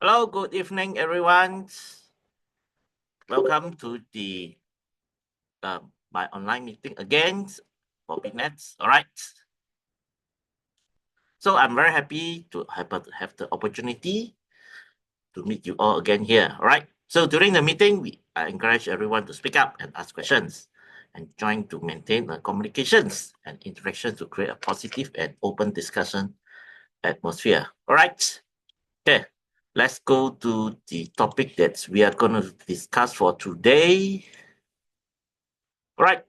Hello, good evening, everyone. Welcome to the my online meeting again for BitNest. All right. So I'm very happy to have the opportunity to meet you all again here. All right. So during the meeting, I encourage everyone to speak up and ask questions, and join to maintain communications and interaction to create a positive and open discussion atmosphere. All right. Okay. Let's go to the topic that we are going to discuss for today. All right.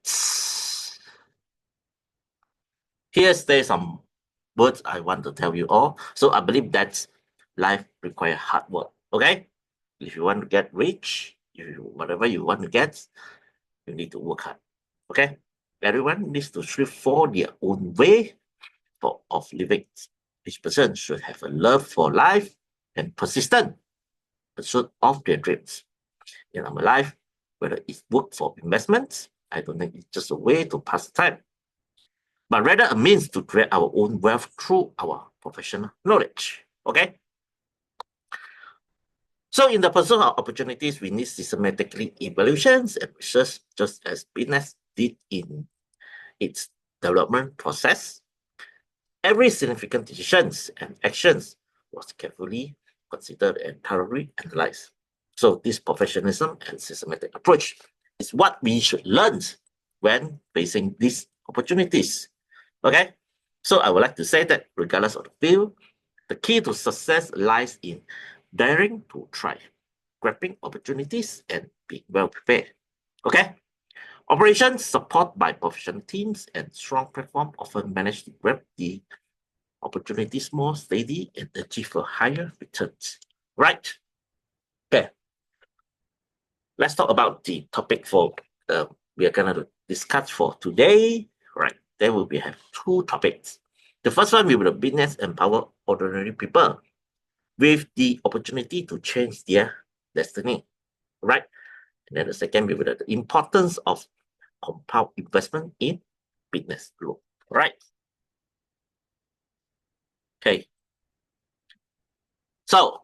There's some words I want to tell you all. So I believe that life requires hard work. Okay. If you want to get rich, whatever you want to get, you need to work hard. Okay. Everyone needs to strive for their own way of living. Each person should have a love for life and persistent pursuit of their dreams. In our life, whether it's work for investments, I don't think it's just a way to pass time, but rather a means to create our own wealth through our professional knowledge. Okay. So in the pursuit of opportunities, we need systematically evaluations and research, just as BitNest did in its development process. Every significant decisions and actions was carefully considered and thoroughly analyzed. So this professionalism and systematic approach is what we should learn when facing these opportunities. Okay, so I would like to say that regardless of the field, the key to success lies in daring to try, grabbing opportunities, and being well prepared. Okay, operations support by professional teams and strong platform often manage to grab the opportunities more steady and achieve a higher returns. Right. Okay. Let's talk about the topic for we are gonna discuss for today. Right. There will be have two topics. The first one will be the business empower ordinary people with the opportunity to change their destiny. Right. And then the second will be the importance of compound investment in BitNest Loop. Right. Okay. So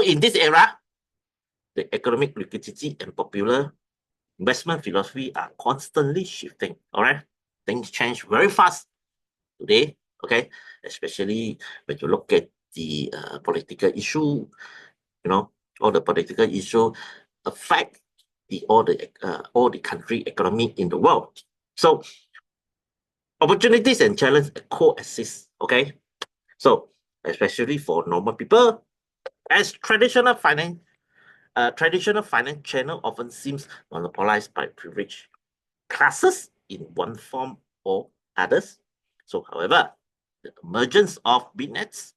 in this era, the economic liquidity and popular investment philosophy are constantly shifting. All right, things change very fast today. Okay, especially when you look at the political issue. All the political issue affect all the country economy in the world. So opportunities and challenges coexist. Okay, so especially for normal people, as traditional finance channel often seems monopolized by privileged classes in one form or others. So, however, the emergence of BitNets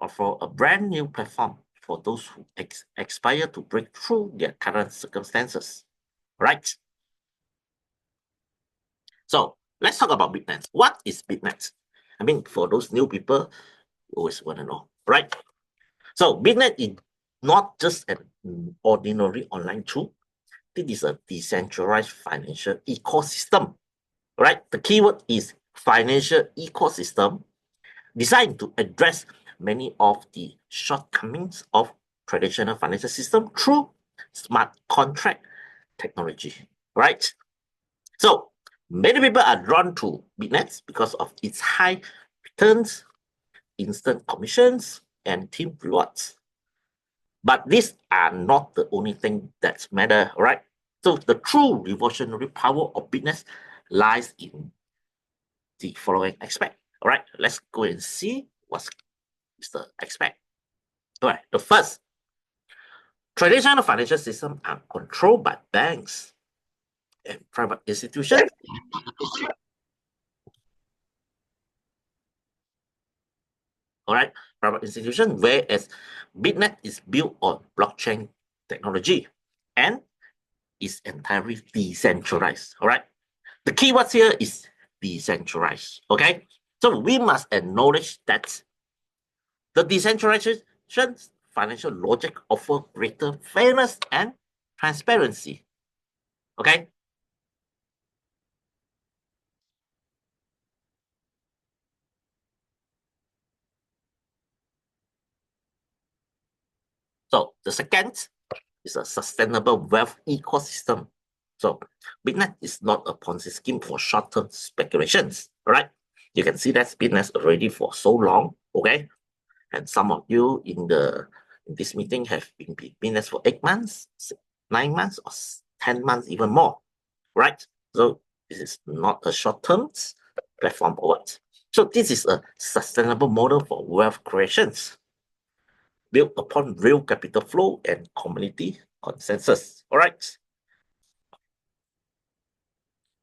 offer a brand new platform for those who aspire to break through their current circumstances. Right? So, let's talk about BitNets. What is BitNets? I mean, for those new people, you always want to know, right? So, BitNet is not just an ordinary online tool. It is a decentralized financial ecosystem, right? The keyword is financial ecosystem, designed to address many of the shortcomings of traditional financial system through smart contract technology, right? So many people are drawn to BitNet because of its high returns, instant commissions, and team rewards. But these are not the only thing that matter, right? So the true revolutionary power of BitNet lies in the following aspect. All right, let's go and see what's the aspect. All right, the first, traditional financial systems are controlled by banks and private institutions. All right, private institutions, whereas BitNet is built on blockchain technology and is entirely decentralized. All right, the keywords here is decentralized. Okay, so we must acknowledge that the decentralization financial logic offer greater fairness and transparency. Okay. So the second is a sustainable wealth ecosystem. So BitNest is not a Ponzi scheme for short-term speculations. All right. You can see that's BitNest already for so long. Okay. And some of you in this meeting have been BitNest for 8 months, 9 months, or 10 months, even more. Right. So this is not a short-term platform or what. So this is a sustainable model for wealth creations built upon real capital flow and community consensus. All right.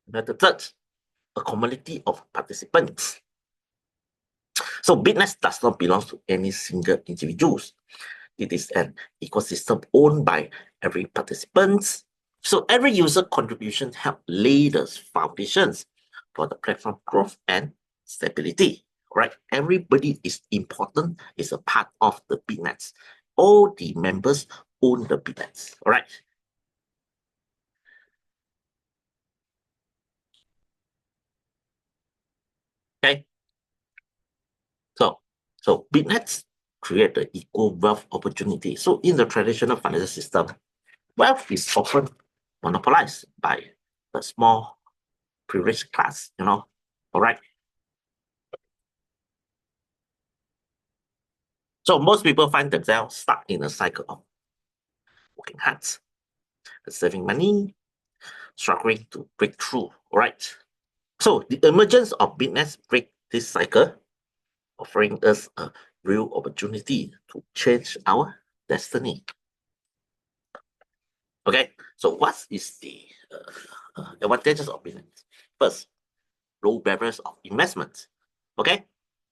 Now the third, a community of participants. So BitNest does not belong to any single individuals. It is an ecosystem owned by every participant. So every user contribution help lay the foundations for the platform growth and stability. Right? Everybody is important, is a part of the BitNest. All the members own the BitNest. All right. Okay. So BitNets create the equal wealth opportunity. So in the traditional financial system, wealth is often monopolized by the small privileged class, All right. So most people find themselves stuck in a cycle of working hard, saving money, struggling to break through. All right. So the emergence of BitNets break this cycle, offering us a real opportunity to change our destiny. Okay, so what is the advantages of BitNet? First, low barriers of investment. Okay,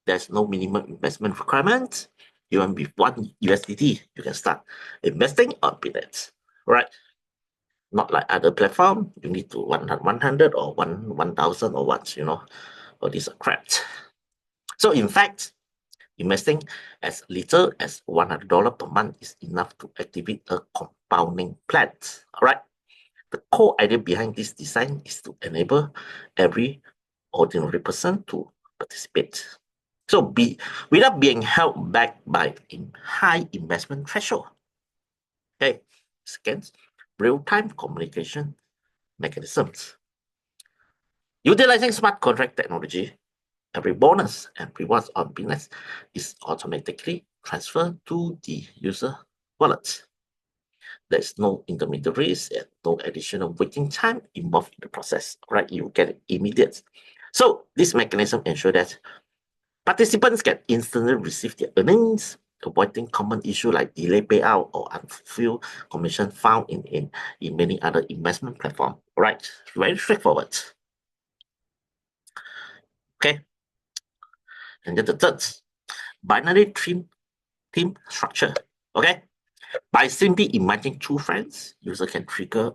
there's no minimum investment requirement. Even with one USDT, you can start investing on BitNet. Right? Not like other platform, you need to 100 or 1,000 or what, all these are crap. So in fact, investing as little as $100 per month is enough to activate a compounding plan. All right. The core idea behind this design is to enable every ordinary person to participate. So without being held back by high investment threshold. Okay. Second, real-time communication mechanisms. Utilizing smart contract technology, every bonus and rewards on BitNest is automatically transferred to the user wallet. There's no intermediaries and no additional waiting time involved in the process, right? You get it immediate. So this mechanism ensures that participants can instantly receive their earnings, avoiding common issues like delay payout or unfulfilled commission found in many other investment platforms. Right? Very straightforward. Okay. And then the third, binary team structure. Okay. By simply inviting two friends, user can trigger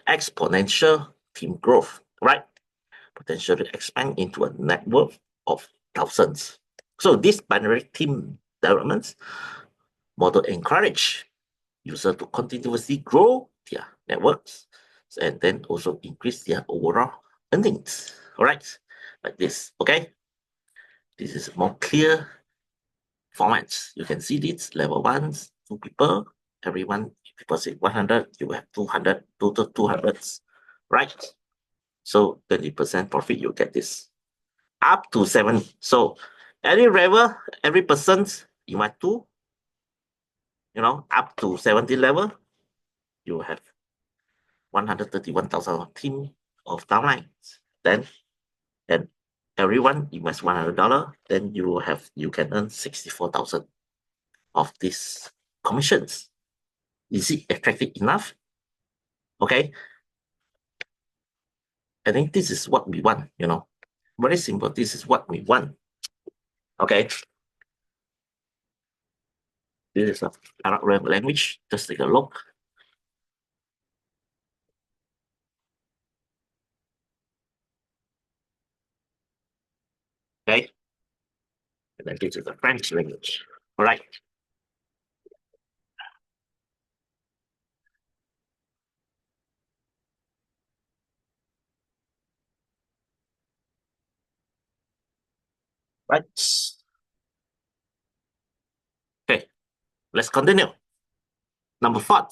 exponential team growth, right? Potentially expand into a network of thousands. So this binary team development model encourage users to continuously grow their networks and then also increase their overall earnings. All right, like this. Okay, this is more clear formats. You can see this level ones, two people, everyone deposit 100, you have 200, total 200s, right? So 20% profit, you get this. Up to 7. So every person you want to, up to 70 level, you have 131,000 team of downlines. Then and everyone invest $100, then you can earn 64,000 of these commissions. Is it attractive enough? Okay. I think this is what we want, Very simple. This is what we want. Okay. This is a Arab language. Just take a look. Okay. And then this is the French language. All right. Right. Okay. Let's continue. Number 4,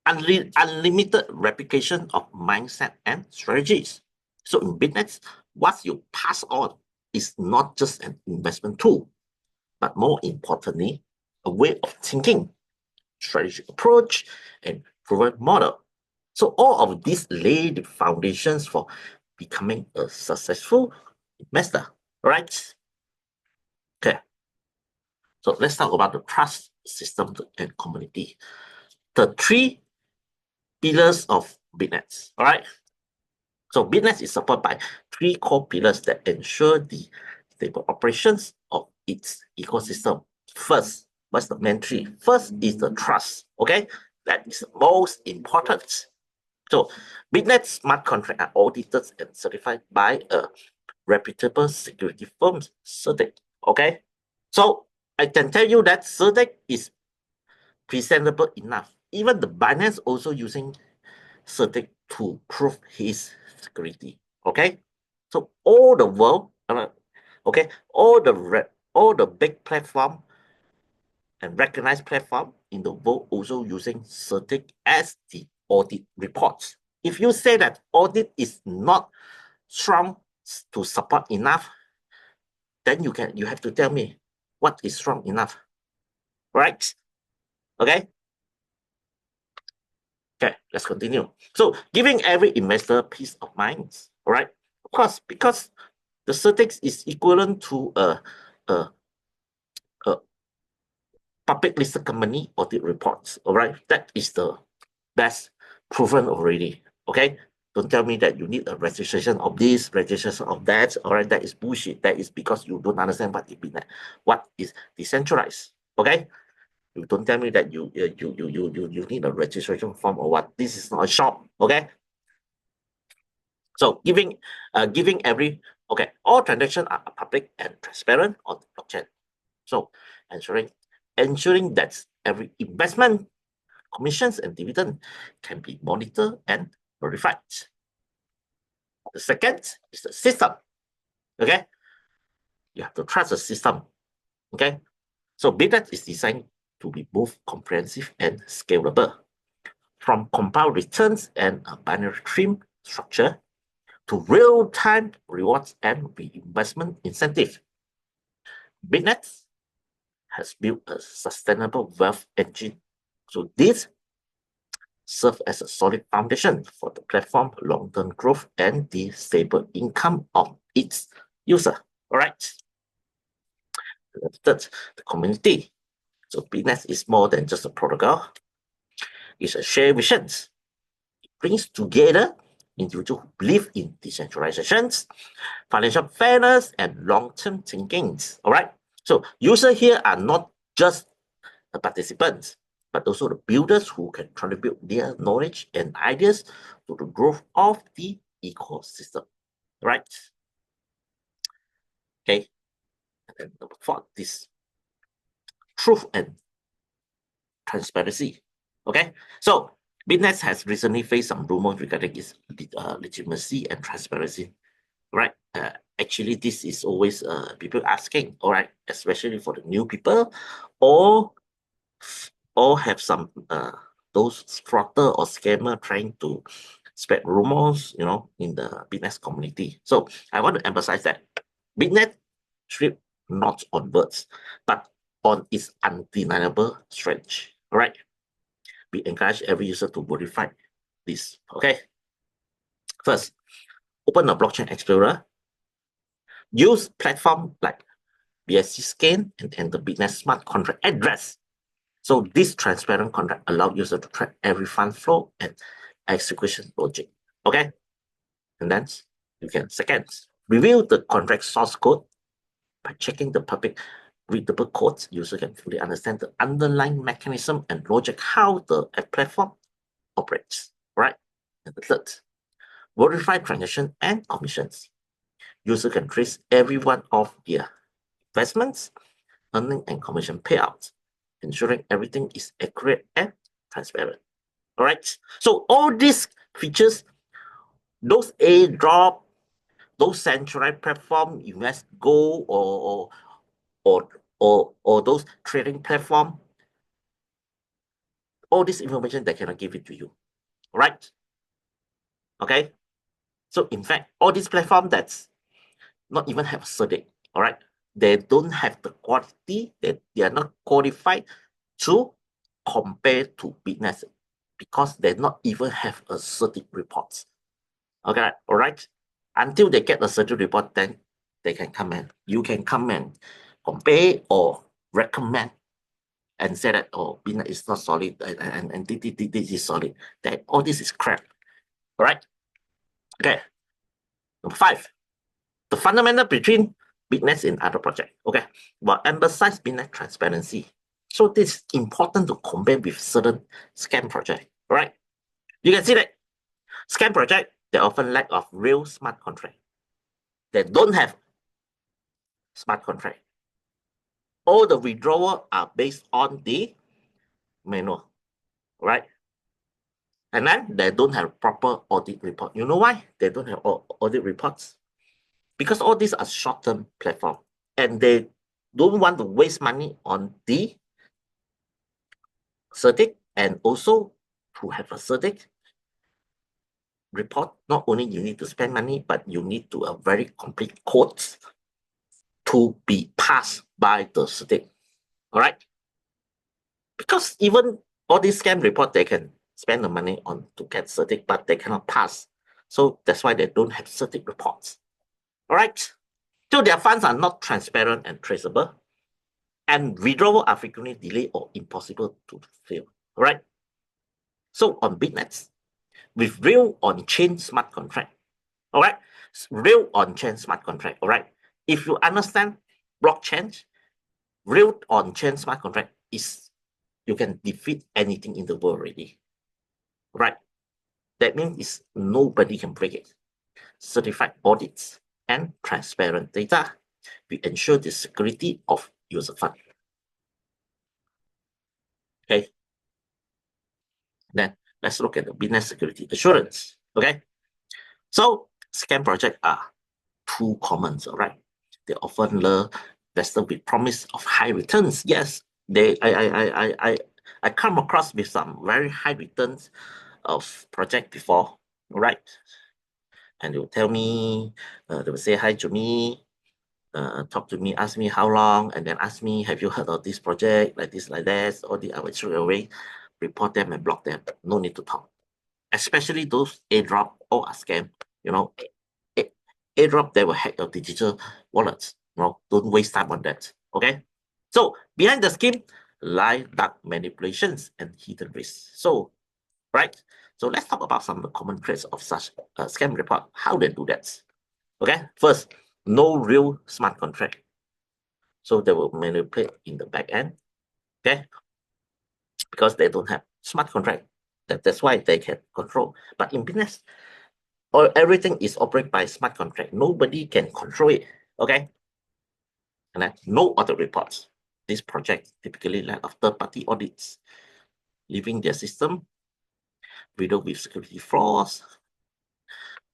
unlimited replication of mindset and strategies. So in BitNest, what you pass on is not just an investment tool, but more importantly, a way of thinking, strategic approach, and proven model. So all of these lay the foundations for becoming a successful investor, right? Okay. So let's talk about the trust system and community. The 3 pillars of BitNest, all right? So BitNest is supported by 3 core pillars that ensure the stable operations of its ecosystem. First, what's the main 3? First is the trust, okay? That is the most important. So BitNest smart contracts are audited and certified by a reputable security firm, CertiK, okay? So I can tell you that CertiK is presentable enough. Even the Binance also using CertiK to prove his security. Okay, so all the world, okay, all the big platform and recognized platform in the world also using CertiK as the audit reports. If you say that audit is not strong to support enough, then you have to tell me what is strong enough, right? Okay. Okay, let's continue. So giving every investor peace of mind, all right? Of course, because the CertiK is equivalent to a public listed company audit reports, all right? That is the best proven already, okay? Don't tell me that you need a registration of this, registration of that, all right? That is bullshit. That is because you don't understand what is decentralized, okay? You don't tell me that you need a registration form or what. This is not a shop, okay? So giving every, okay, all transactions are public and transparent on the blockchain. So ensuring that every investment, commissions, and dividend can be monitored and verified. The second is the system. Okay, you have to trust the system. Okay, so BitNest is designed to be both comprehensive and scalable, from compound returns and a binary stream structure to real-time rewards and reinvestment incentive. BitNest has built a sustainable wealth engine. So this serves as a solid foundation for the platform long-term growth and the stable income of its user. All right. Third, the community. So BitNest is more than just a protocol. It's a shared vision. It brings together individuals who believe in decentralizations, financial fairness, and long-term thinking. All right. So users here are not just the participants, but also the builders who can contribute their knowledge and ideas to the growth of the ecosystem. Right? Okay. And then number 4, this truth and transparency. Okay. So BitNest has recently faced some rumors regarding its legitimacy and transparency. Right? Actually, this is always people asking, all right, especially for the new people, or have some those frauder or scammer trying to spread rumors, in the BitNest community. So I want to emphasize that BitNest strip not on words, but on its undeniable strength. All right. We encourage every user to verify this. Okay. First, open a blockchain explorer. Use platform like BSC Scan and enter BitNest smart contract address. So this transparent contract allows users to track every fund flow and execution logic. Okay. And then you can second, review the contract source code. By checking the public readable codes, user can fully understand the underlying mechanism and logic how the platform operates. Right. And the third, verify transaction and commissions. User can trace every one of their investments, earning, and commission payouts, ensuring everything is accurate and transparent. All right. So all these features, those airdrop, those centralized platform, invest go or those trading platform, all this information they cannot give it to you, right? Okay. So in fact, all these platforms that's not even have a certificate, all right, they don't have the quality, they are not qualified to compare to BitNest because they not even have a certificate reports. Okay, all right. Until they get a certificate report, then they can come and you can come and compare or recommend and say that, oh, BitNest is not solid and this is solid. That all this is crap. All right. Okay. Number 5, the fundamental between BitNest and other projects. Okay, well, emphasize BitNest transparency. So this is important to compare with certain scam project. Right? You can see that scam project, they often lack of real smart contract. They don't have smart contract. All the withdrawal are based on the manual, right? And then they don't have proper audit report. You know why they don't have audit reports? Because all these are short-term platform and they don't want to waste money on the certic, and also to have a certic report, not only you need to spend money, but you need to a very complete codes to be passed by the certic. All right. Because even all these scam report, they can spend the money on to get certic, but they cannot pass. So that's why they don't have certic reports. All right. So their funds are not transparent and traceable, and withdrawal are frequently delayed or impossible to fulfill. All right. So on BitNest, with real on-chain smart contract, all right, real on-chain smart contract, all right. If you understand blockchain, real on-chain smart contract is you can defeat anything in the world already, right? That means nobody can break it. Certified audits and transparent data will ensure the security of user fund. Okay. Then let's look at the BitNest security assurance. Okay. So scam projects are too common, all right? They often lure investors with promise of high returns. Yes, I come across with some very high returns of project before, right? And they will tell me, they will say hi to me, talk to me, ask me how long, and then ask me, have you heard of this project, like this, like that? All the I will straight away report them and block them. No need to talk. Especially those airdrop or a scam, you know, airdrop, they will hack your digital wallets. No, don't waste time on that. Okay. So behind the scheme lie dark manipulations and hidden risks. So, right. So let's talk about some of the common traits of such scam report. How they do that. Okay. First, no real smart contract. So they will manipulate in the back end. Okay. Because they don't have smart contract. That's why they can control. But in business, everything is operated by smart contract. Nobody can control it. Okay. And then no audit reports. This project typically lack of third-party audits, leaving their system riddled with security flaws.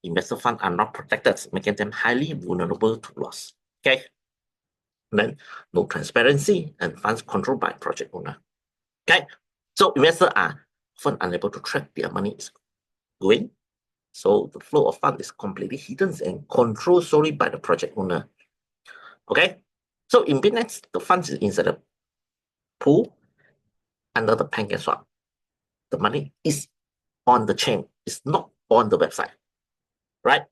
Investor funds are not protected, making them highly vulnerable to loss. Okay. And then no transparency and funds controlled by project owner. Okay. So investors are often unable to track their money is going. So the flow of funds is completely hidden and controlled solely by the project owner. Okay. So in BitNest, the funds is inside the pool under the pancake swap. The money is on the chain, it's not on the website, right?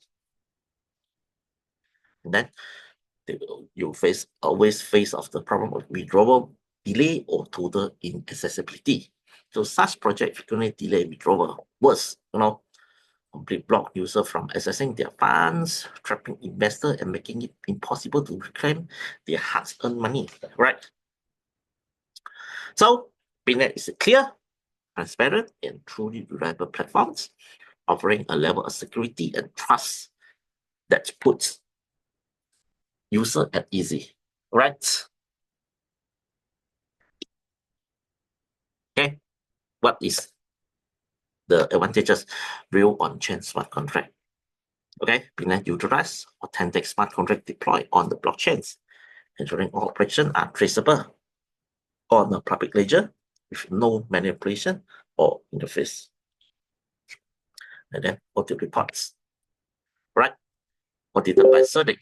And then you always face of the problem of withdrawal, delay, or total inaccessibility. So such project frequently delay withdrawal. Worse, complete block user from accessing their funds, trapping investor and making it impossible to reclaim their hard-earned money, right? So BitNest is a clear, transparent, and truly reliable platforms, offering a level of security and trust that puts user at ease, right? Okay, what is the advantages real on-chain smart contract? Okay, BitNest utilize authentic smart contract deployed on the blockchains, ensuring all operations are traceable on a public ledger, with no manipulation or interface. And then audit reports, right? Audited by CERDIC.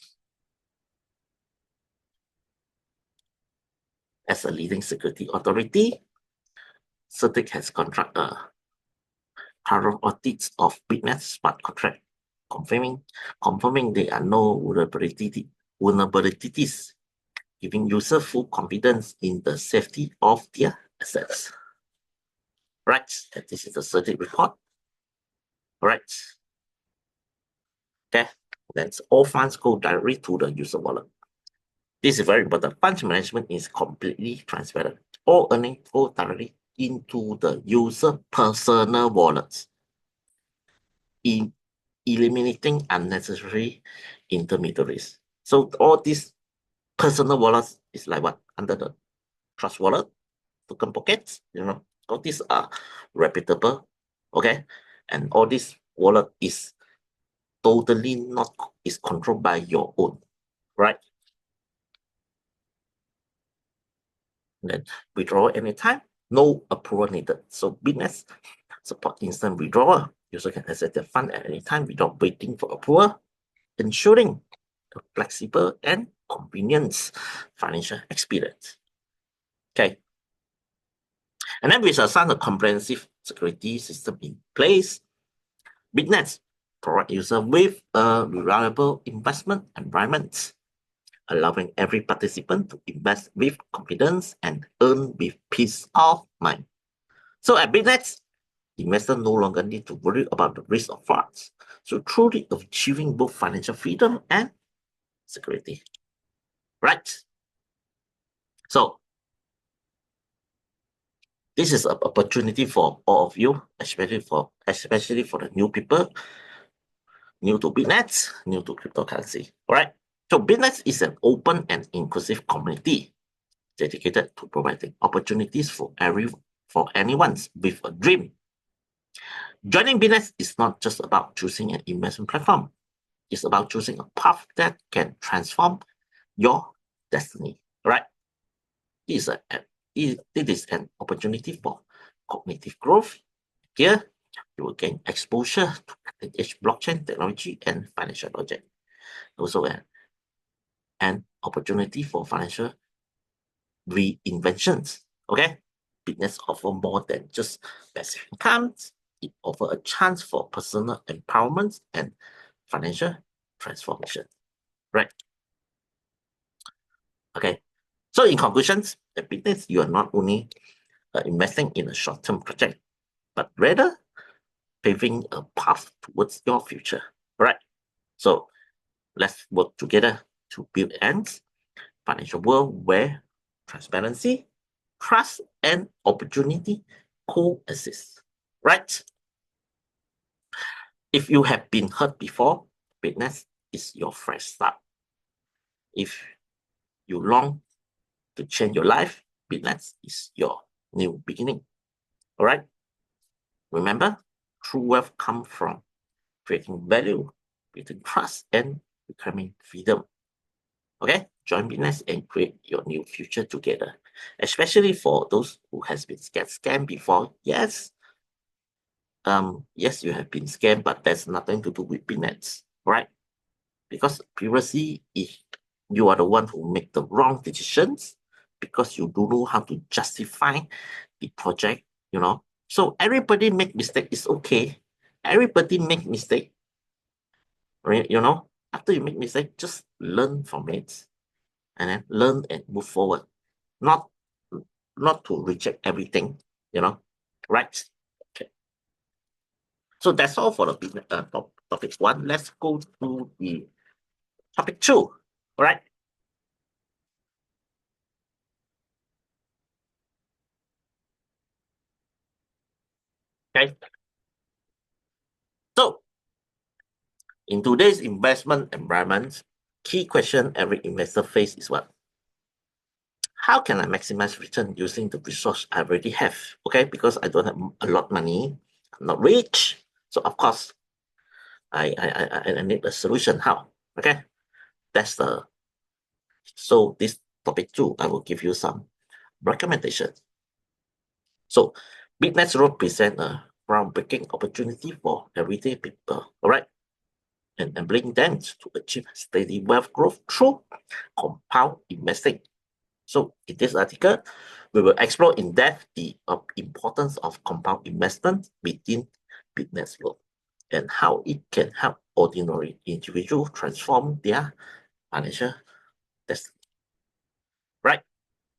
As a leading security authority, CERDIC has conducted thorough audits of BitNest smart contract, confirming there are no vulnerabilities, giving users full confidence in the safety of their assets. Right, and this is the CERDIC report. Right. Okay, then all funds go directly to the user wallet. This is very important. Funds management is completely transparent. All earnings go directly into the user personal wallets, eliminating unnecessary intermediaries. So all these personal wallets is like what? Under the trust wallet, token pockets, all these are reputable, okay? And all this wallet is totally not is controlled by your own, right? Then withdraw anytime, no approval needed. So BitNest support instant withdrawal. User can access the fund at any time without waiting for approval, ensuring a flexible and convenient financial experience. Okay. And then with a comprehensive security system in place, BitNest provide user with a reliable investment environment, allowing every participant to invest with confidence and earn with peace of mind. So at BitNest, investors no longer need to worry about the risk of frauds, so truly achieving both financial freedom and security. Right? So this is an opportunity for all of you, especially for the new people, new to BitNest, new to cryptocurrency. All right. So BitNest is an open and inclusive community dedicated to providing opportunities for anyone with a dream. Joining BitNest is not just about choosing an investment platform. It's about choosing a path that can transform your destiny. Right? It is an opportunity for cognitive growth. Here, you will gain exposure to cutting-edge blockchain technology and financial logic. Also, an opportunity for financial reinventions. Okay, BitNest offer more than just passive income. It offers a chance for personal empowerment and financial transformation. Right? Okay. So, in conclusions, at BitNest, you are not only investing in a short-term project, but rather paving a path towards your future. Right? So, let's work together to build an financial world where transparency, trust, and opportunity coexist. Right? If you have been hurt before, BitNest is your fresh start. If you long to change your life, BitNest is your new beginning. All right? Remember, true wealth comes from creating value, building trust, and becoming freedom. Okay? Join BitNest and create your new future together. Especially for those who has been scammed before. Yes, yes, you have been scammed, but that's nothing to do with BitNest, right? Because previously, if you are the one who make the wrong decisions, because you don't know how to justify the project, So everybody make mistake is okay. Everybody make mistake, right? After you make mistake, just learn from it, and then learn and move forward. Not to reject everything, right? Okay. So that's all for the topic 1. Let's go to the topic 2. All right. Okay. So in today's investment environment, key question every investor face is what? How can I maximize return using the resource I already have? Okay, because I don't have a lot of money, I'm not rich. So of course, I need a solution. How? Okay, so this topic 2, I will give you some recommendations. So BitNest Loop presents a groundbreaking opportunity for everyday people, all right? And enabling them to achieve steady wealth growth through compound investing. So in this article, we will explore in depth the importance of compound investment within BitNest Loop and how it can help ordinary individuals transform their financial destiny. Right?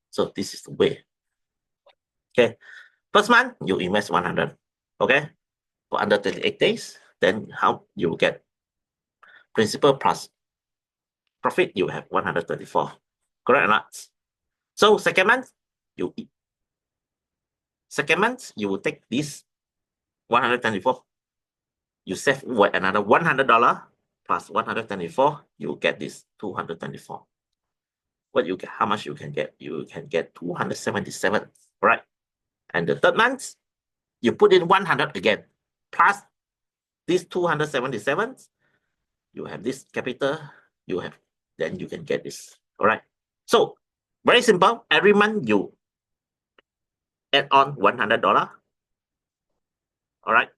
So this is the way. Okay. First month, you invest 100. Okay. For under 28 days, then how you get principal plus profit, you have 124. Correct or not? So second month, you will take this 124. You save another $100 plus 124, you get this 224. What you get? How much you can get? You can get 277, right? And the third month, you put in 100 again, plus this 277. You have this capital. Then you can get this. All right. So very simple. Every month you add on $100. All right.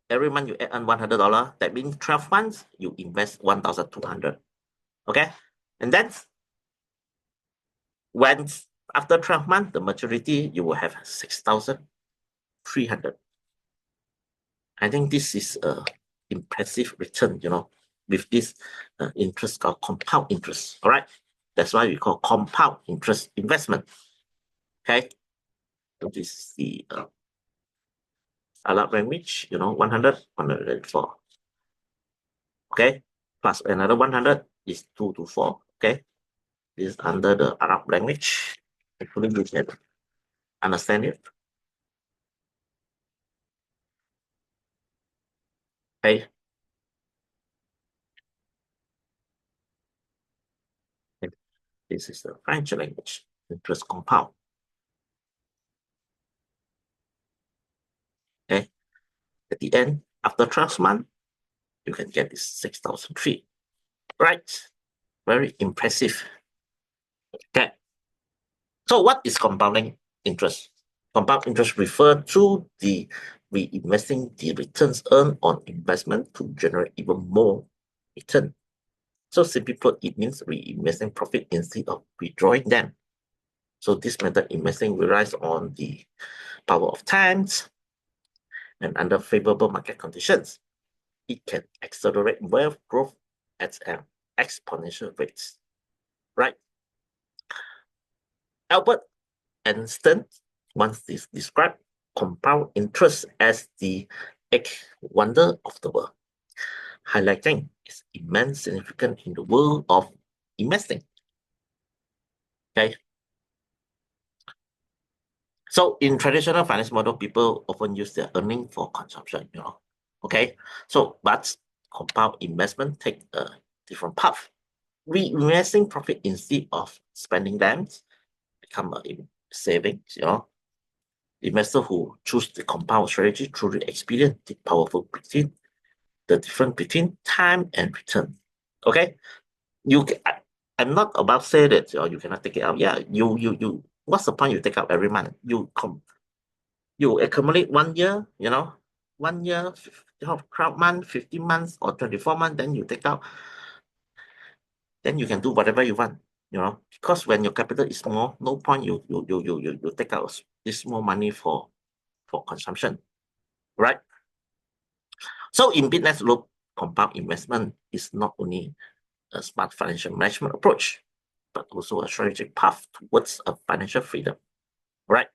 Every month you add on $100. That means 12 months you invest 1,200. Okay. And then when after 12 months, the maturity, you will have 6,300. I think this is a impressive return, with this interest called compound interest. All right. That's why we call compound interest investment. Okay. So this is the Arab language, 100, 104. Okay. Plus another 100 is 224. Okay. This is under the Arab language. Hopefully you can understand it. Okay. This is the French language, interest compound. Okay. At the end, after 12 months, you can get this 6,003. Right. Very impressive. Okay. So what is compounding interest? Compound interest refers to the reinvesting the returns earned on investment to generate even more return. So simply put, it means reinvesting profit instead of withdrawing them. So this method investing relies on the power of times and under favorable market conditions. It can accelerate wealth growth at an exponential rate. Right? Albert Einstein once described compound interest as the eighth wonder of the world, highlighting its immense significance in the world of investing. Okay. So in traditional finance model, people often use their earning for consumption, Okay. So, but compound investment take a different path. Reinvesting profit instead of spending them become a savings, Investors who choose the compound strategy truly experience the difference between time and return. Okay, I'm not about say that you cannot take it out. Yeah, you. What's the point you take out every month? You accumulate 1 year, 1 year, 12 months, 15 months, or 24 months. Then you take out. Then you can do whatever you want. Because when your capital is small, no point you take out this small money for consumption, right? So in BitNest Loop, compound investment is not only a smart financial management approach, but also a strategic path towards a financial freedom, right?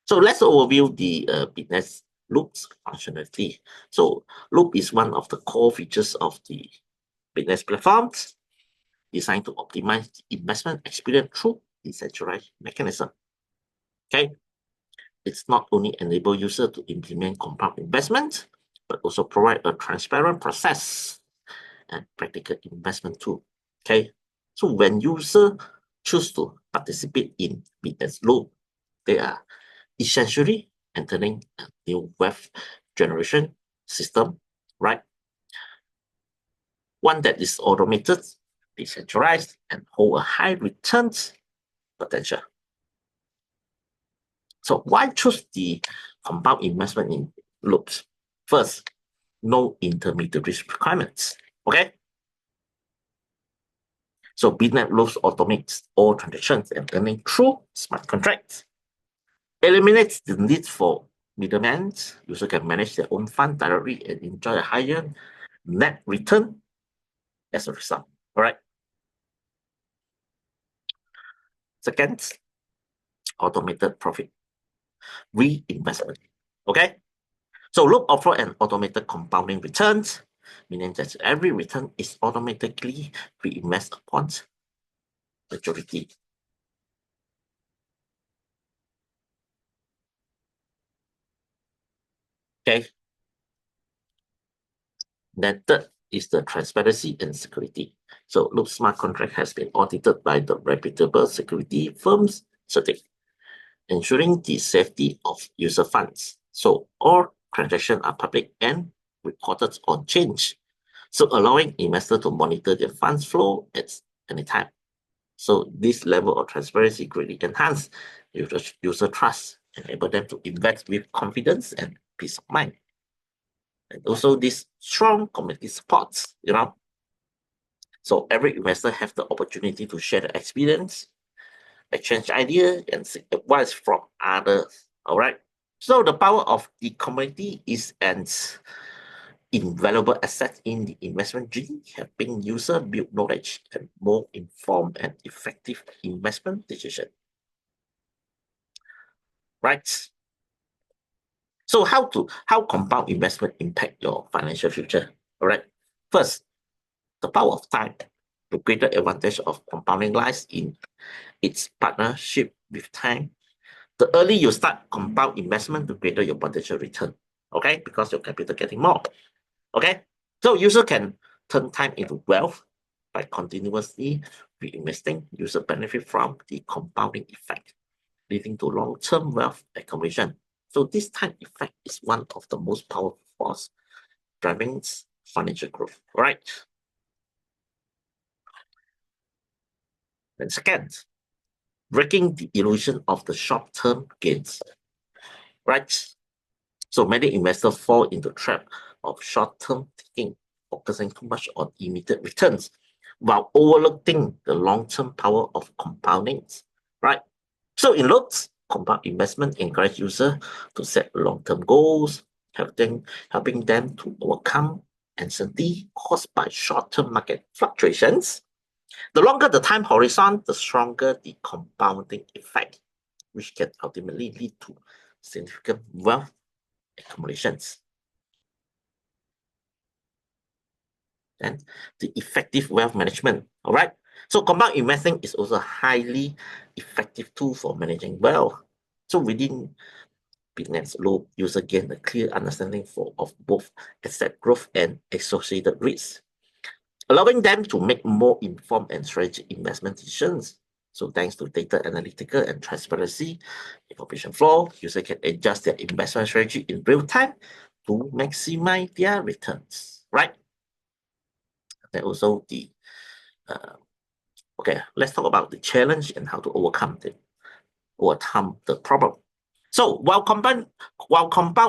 So let's overview the BitNest Loop's functionality. So Loop is one of the core features of the BitNest platforms, designed to optimize the investment experience through decentralized mechanism. Okay, it's not only enable users to implement compound investment, but also provide a transparent process and practical investment tool. Okay, so when users choose to participate in BitNest Loop, they are essentially entering a new wealth generation system, right? One that is automated, decentralized, and hold a high returns potential. So why choose the compound investment in loops? First, no intermediary requirements. Okay. So BitNest Loop automates all transactions and earning through smart contracts. Eliminates the need for middlemen. Users can manage their own fund directly and enjoy a higher net return as a result. All right. Second, automated profit reinvestment. Okay. So Loop offer an automated compounding returns, meaning that every return is automatically reinvested upon maturity. Okay. Then third is the transparency and security. So Loop smart contract has been audited by the reputable security firms, ensuring the safety of user funds. So all transactions are public and reported on change. So allowing investors to monitor their funds flow at any time. So this level of transparency greatly enhance user trust, enable them to invest with confidence and peace of mind. And also this strong community supports, So every investor have the opportunity to share the experience, exchange ideas, and seek advice from others. All right. So the power of the community is an invaluable asset in the investment journey, helping users build knowledge and more informed and effective investment decision. Right. So how compound investment impact your financial future? All right. First, the power of time. The greater advantage of compounding lies in its partnership with time. The early you start compound investment, the greater your potential return. Okay, because your capital getting more. Okay, so user can turn time into wealth by continuously reinvesting. User benefit from the compounding effect, leading to long-term wealth accumulation. So this time effect is one of the most powerful force driving financial growth. Right. And second, breaking the illusion of the short-term gains. Right. So many investors fall into the trap of short-term thinking, focusing too much on immediate returns, while overlooking the long-term power of compounding. Right. So in Loops, compound investment encourage users to set long-term goals, helping them to overcome uncertainty caused by short-term market fluctuations. The longer the time horizon, the stronger the compounding effect, which can ultimately lead to significant wealth accumulations. And the effective wealth management. All right. So compound investing is also a highly effective tool for managing wealth. So within BitNest Loop, user gain a clear understanding of both asset growth and associated risks, allowing them to make more informed and strategic investment decisions. So thanks to data analytical and transparency, information flow, user can adjust their investment strategy in real time to maximize their returns, right? And also okay, let's talk about the challenge and how to overcome the problem. So while compound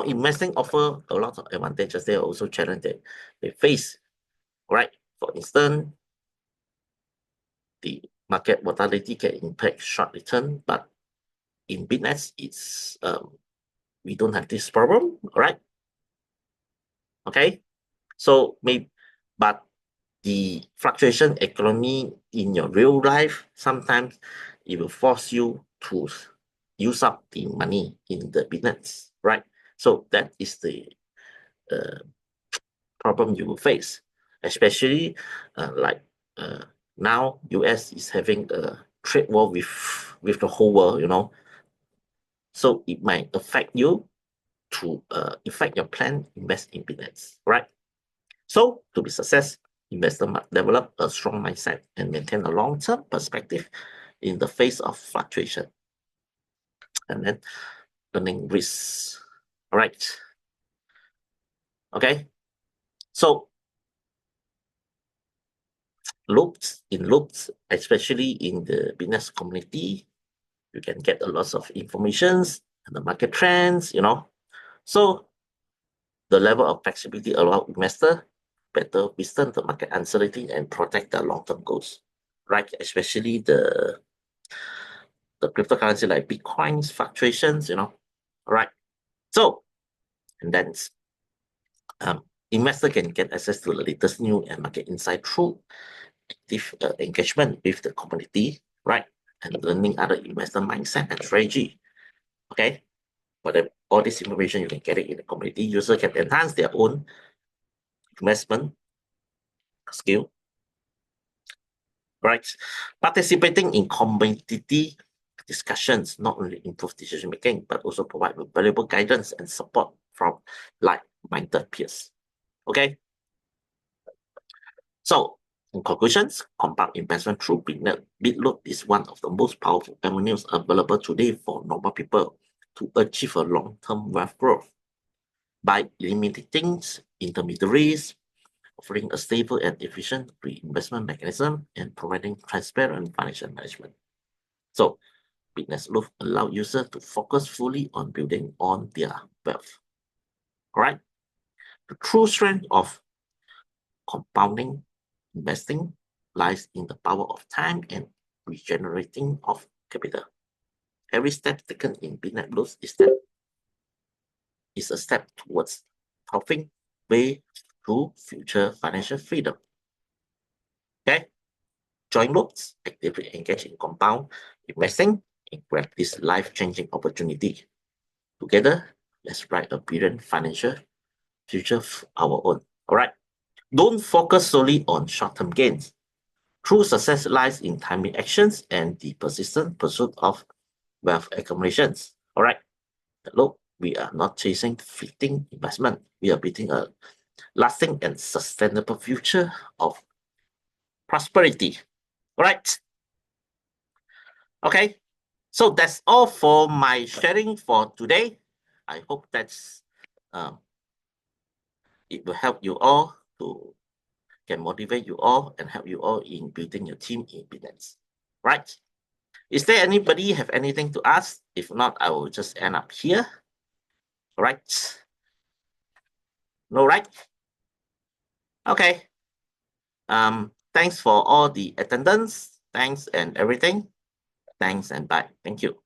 investing offer a lot of advantages, there are also challenges that they face, right? For instance, the market volatility can impact short return, but in BitNest, we don't have this problem, right? Okay, so but the fluctuation economy in your real life, sometimes it will force you to use up the money in the BitNest, right? So that is the problem you will face, especially like now US is having a trade war with the whole world, so it might affect you to affect your plan invest in BitNest, right? So to be success, investor must develop a strong mindset and maintain a long-term perspective in the face of fluctuation. And then learning risks. All right. Okay. So loops, especially in the business community, You can get a lot of informations and the market trends, you know. So the level of flexibility allows investor better withstand the market uncertainty and protect their long-term goals, right? Especially the cryptocurrency like Bitcoin's fluctuations, you know, all right? So, and then investor can get access to the latest news and market insight through active engagement with the community, right? And learning other investor mindset and strategy, okay? But all this information, you can get it in the community. User can enhance their own investment skill, right? Participating in community discussions not only improve decision making, but also provide valuable guidance and support from like-minded peers. Okay. So, in conclusions, compound investment through BitNest is one of the most powerful avenues available today for normal people to achieve a long-term wealth growth by eliminating intermediaries, offering a stable and efficient reinvestment mechanism, and providing transparent financial management. So, BitNest Loop allows users to focus fully on building on their wealth. All right. The true strength of compounding investing lies in the power of time and regenerating of capital. Every step taken in BitNest Loop is a step towards paving way to future financial freedom. Okay. Join Loops, actively engage in compound investing, and grab this life-changing opportunity. Together, let's write a brilliant financial future of our own. All right. Don't focus solely on short-term gains. True success lies in timely actions and the persistent pursuit of wealth accumulations. All right. Look, we are not chasing fleeting investment. We are building a lasting and sustainable future of prosperity. All right. Okay. So that's all for my sharing for today. I hope that's it will help you all to can motivate you all and help you all in building your team in BitNest. Right? Is there anybody have anything to ask? If not, I will just end up here. All right. No, right? Okay. Thanks for all the attendance. Thanks and everything. Thanks and bye. Thank you.